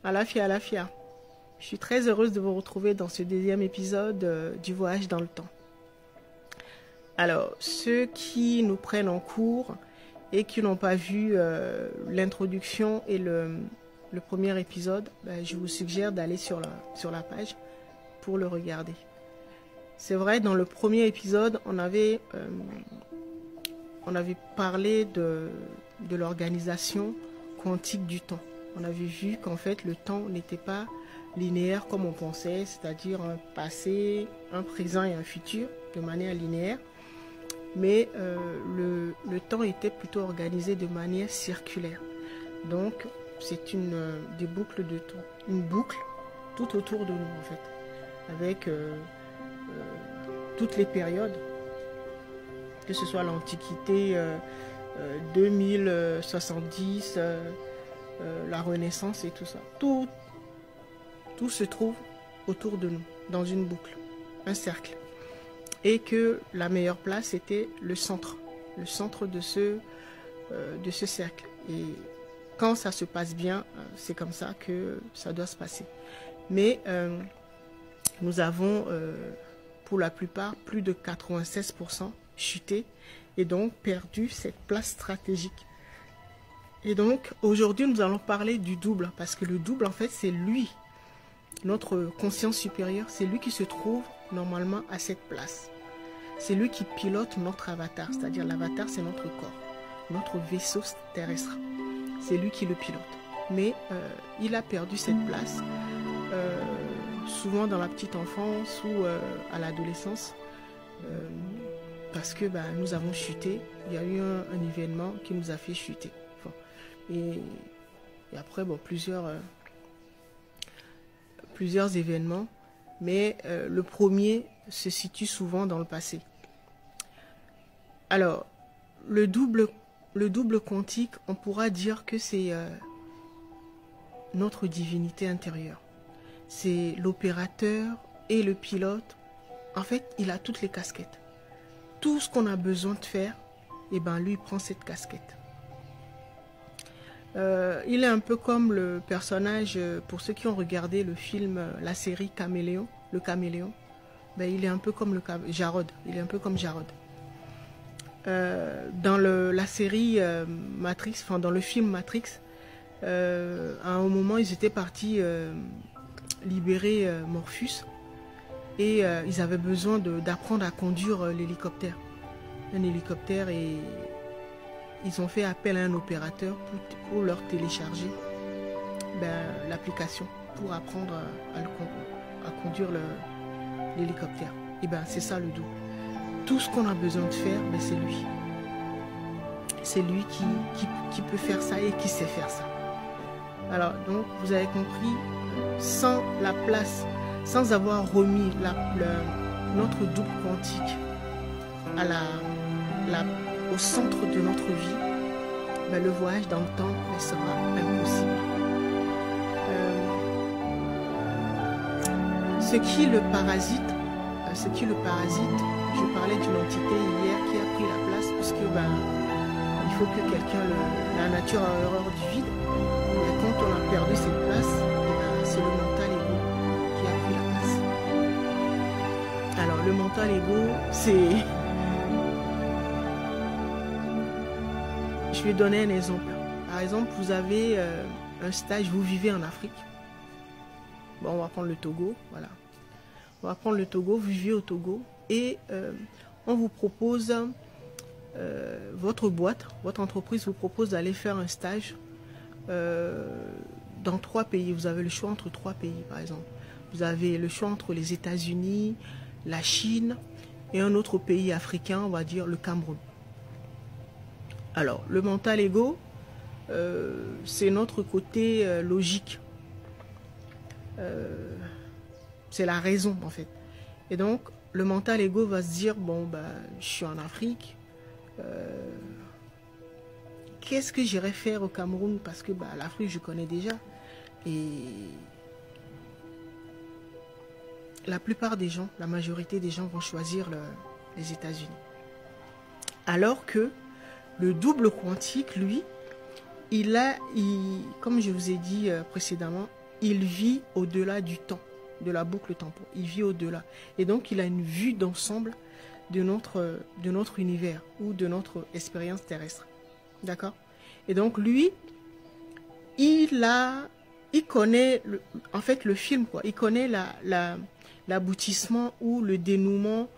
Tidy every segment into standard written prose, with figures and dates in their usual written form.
Alafia, Alafia. Je suis très heureuse de vous retrouver dans ce deuxième épisode du voyage dans le temps. Alors, ceux qui nous prennent en cours et qui n'ont pas vu l'introduction et le premier épisode, je vous suggère d'aller sur la page pour le regarder. C'est vrai, dans le premier épisode, on avait parlé de l'organisation quantique du temps. On avait vu qu'en fait, le temps n'était pas linéaire comme on pensait, c'est-à-dire un passé, un présent et un futur de manière linéaire. Mais le temps était plutôt organisé de manière circulaire. Donc, c'est des boucles de temps. Une boucle tout autour de nous, en fait, avec toutes les périodes, que ce soit l'Antiquité, 2070, la Renaissance et tout ça. Tout se trouve autour de nous, dans une boucle, un cercle. Et que la meilleure place était le centre de ce cercle. Et quand ça se passe bien, c'est comme ça que ça doit se passer. Mais nous avons, pour la plupart, plus de 96% chuté et donc perdu cette place stratégique. Et donc, aujourd'hui, nous allons parler du double, parce que le double, en fait, c'est lui, notre conscience supérieure, c'est lui qui se trouve normalement à cette place. C'est lui qui pilote notre avatar, c'est-à-dire l'avatar, c'est notre corps, notre vaisseau terrestre. C'est lui qui le pilote. Mais il a perdu cette place, souvent dans la petite enfance ou à l'adolescence, parce que nous avons chuté. Il y a eu un événement qui nous a fait chuter. Bon. Et après, plusieurs événements, mais le premier se situe souvent dans le passé. Alors, le double quantique, on pourra dire que c'est notre divinité intérieure. C'est l'opérateur et le pilote. En fait, il a toutes les casquettes. Tout ce qu'on a besoin de faire, lui, il prend cette casquette. Il est un peu comme le personnage, pour ceux qui ont regardé le film, la série Caméléon, le Caméléon, il est un peu comme Jarod. Il est un peu comme Jarod. Dans la série Matrix, dans le film Matrix, à un moment, ils étaient partis libérer Morpheus et ils avaient besoin d'apprendre à conduire l'hélicoptère. Un hélicoptère, et ils ont fait appel à un opérateur pour leur télécharger l'application pour apprendre à conduire l'hélicoptère. Et c'est ça le double. Tout ce qu'on a besoin de faire, c'est lui. C'est lui qui peut faire ça et qui sait faire ça. Alors, donc, vous avez compris, sans la place, sans avoir remis notre double quantique au centre de notre vie, le voyage dans le temps sera impossible. Ce qui le parasite, je parlais d'une entité hier qui a pris la place, puisque il faut que la nature a horreur du vide. Et quand on a perdu cette place, c'est le mental ego qui a pris la place. Alors le mental ego, c'est... Je vais donner un exemple. Par exemple, vous avez un stage, vous vivez en Afrique. On va prendre le Togo, voilà. On va prendre le Togo, vous vivez au Togo et on vous propose, votre entreprise vous propose d'aller faire un stage dans 3 pays. Vous avez le choix entre 3 pays, par exemple. Vous avez le choix entre les États-Unis, la Chine et un autre pays africain, on va dire le Cameroun. Alors, le mental ego, c'est notre côté logique. C'est la raison, en fait. Et donc, le mental ego va se dire, je suis en Afrique, qu'est-ce que j'irai faire au Cameroun? Parce que l'Afrique, je connais déjà. Et la plupart des gens, la majorité des gens vont choisir les États-Unis. Alors que le double quantique, lui, comme je vous ai dit précédemment, il vit au-delà du temps, de la boucle temporelle. Il vit au-delà. Et donc, il a une vue d'ensemble de notre univers ou de notre expérience terrestre. D'accord? Et donc, lui, il connaît, en fait, le film, quoi. Il connaît l'aboutissement ou le dénouement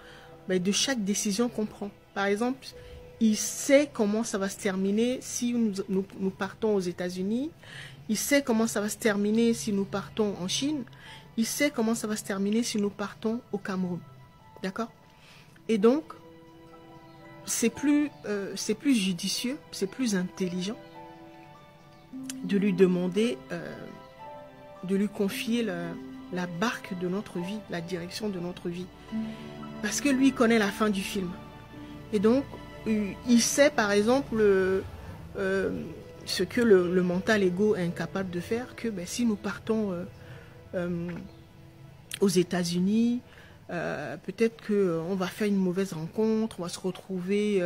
de chaque décision qu'on prend. Par exemple, il sait comment ça va se terminer si nous partons aux États-Unis. Il sait comment ça va se terminer si nous partons en Chine. Il sait comment ça va se terminer si nous partons au Cameroun. D'accord? Et donc, c'est plus judicieux, c'est plus intelligent de lui demander, de lui confier la barque de notre vie, la direction de notre vie. Parce que lui, il connaît la fin du film. Et donc, il sait, par exemple, ce que le mental ego est incapable de faire, que si nous partons aux États-Unis, peut-être qu'on va faire une mauvaise rencontre, on va se retrouver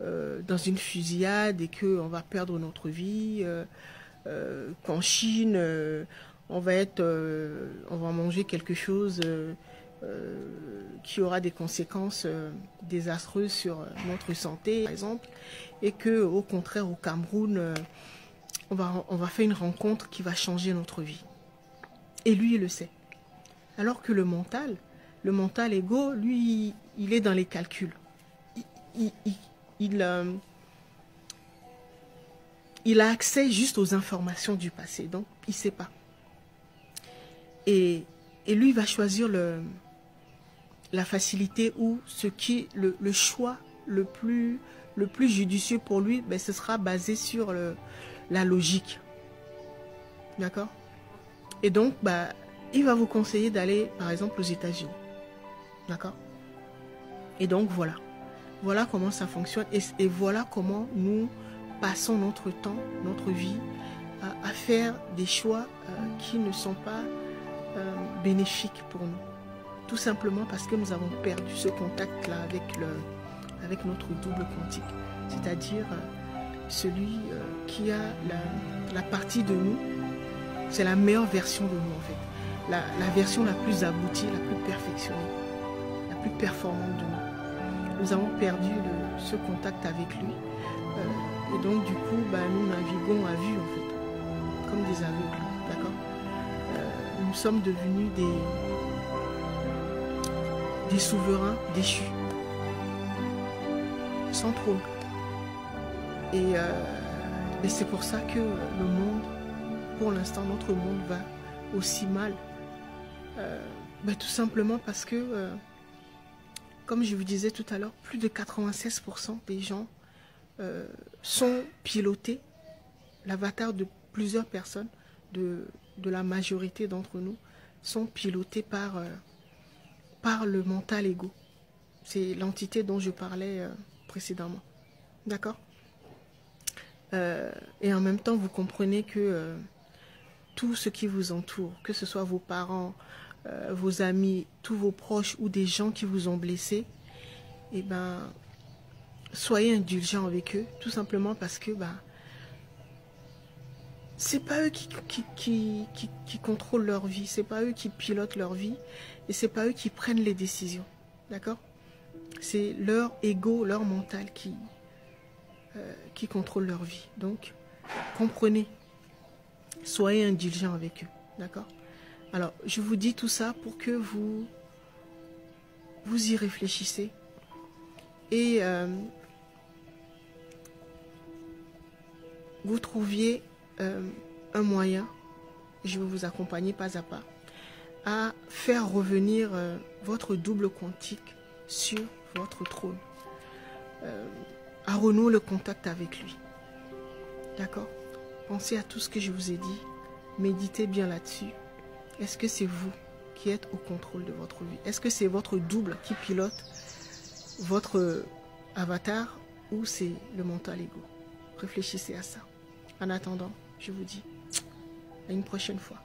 dans une fusillade et qu'on va perdre notre vie, qu'en Chine, on va manger quelque chose qui aura des conséquences désastreuses sur notre santé, par exemple, et qu'au contraire, au Cameroun, on va faire une rencontre qui va changer notre vie. Et lui, il le sait. Alors que le mental ego, lui, il est dans les calculs. Il a accès juste aux informations du passé, donc il ne sait pas. Et lui, il va choisir la facilité ou le choix le plus judicieux pour lui, ce sera basé sur la logique. D'accord? Et donc, il va vous conseiller d'aller, par exemple, aux États-Unis. D'accord? Et donc, voilà. Voilà comment ça fonctionne. Et voilà comment nous passons notre temps, notre vie, à faire des choix qui ne sont pas bénéfiques pour nous. Tout simplement parce que nous avons perdu ce contact-là avec notre double quantique. C'est-à-dire celui qui a la partie de nous, c'est la meilleure version de nous en fait. La version la plus aboutie, la plus perfectionnée, la plus performante de nous. Nous avons perdu ce contact avec lui. Et donc du coup, nous naviguons à vue en fait, comme des aveugles. D'accord? Nous sommes devenus des souverains déchus, sans trône. Et c'est pour ça que le monde, pour l'instant, notre monde va aussi mal. Tout simplement parce que, comme je vous disais tout à l'heure, plus de 96% des gens sont pilotés, l'avatar de plusieurs personnes, de la majorité d'entre nous, sont pilotés par le mental ego. C'est l'entité dont je parlais précédemment. D'accord? Et en même temps, vous comprenez que tout ce qui vous entoure, que ce soit vos parents, vos amis, tous vos proches ou des gens qui vous ont blessé, soyez indulgents avec eux, tout simplement parce que c'est pas eux qui contrôlent leur vie, c'est pas eux qui pilotent leur vie, et c'est pas eux qui prennent les décisions, d'accord? C'est leur ego, leur mental qui contrôle leur vie. Donc, comprenez, soyez indulgents avec eux, d'accord? Alors, je vous dis tout ça pour que vous y réfléchissez et vous trouviez un moyen, je vais vous accompagner pas à pas, à faire revenir votre double quantique sur votre trône, à renouer le contact avec lui. D'accord? Pensez à tout ce que je vous ai dit, méditez bien là-dessus. Est-ce que c'est vous qui êtes au contrôle de votre vie? Est-ce que c'est votre double qui pilote votre avatar ou c'est le mental ego? Réfléchissez à ça. En attendant, je vous dis à une prochaine fois.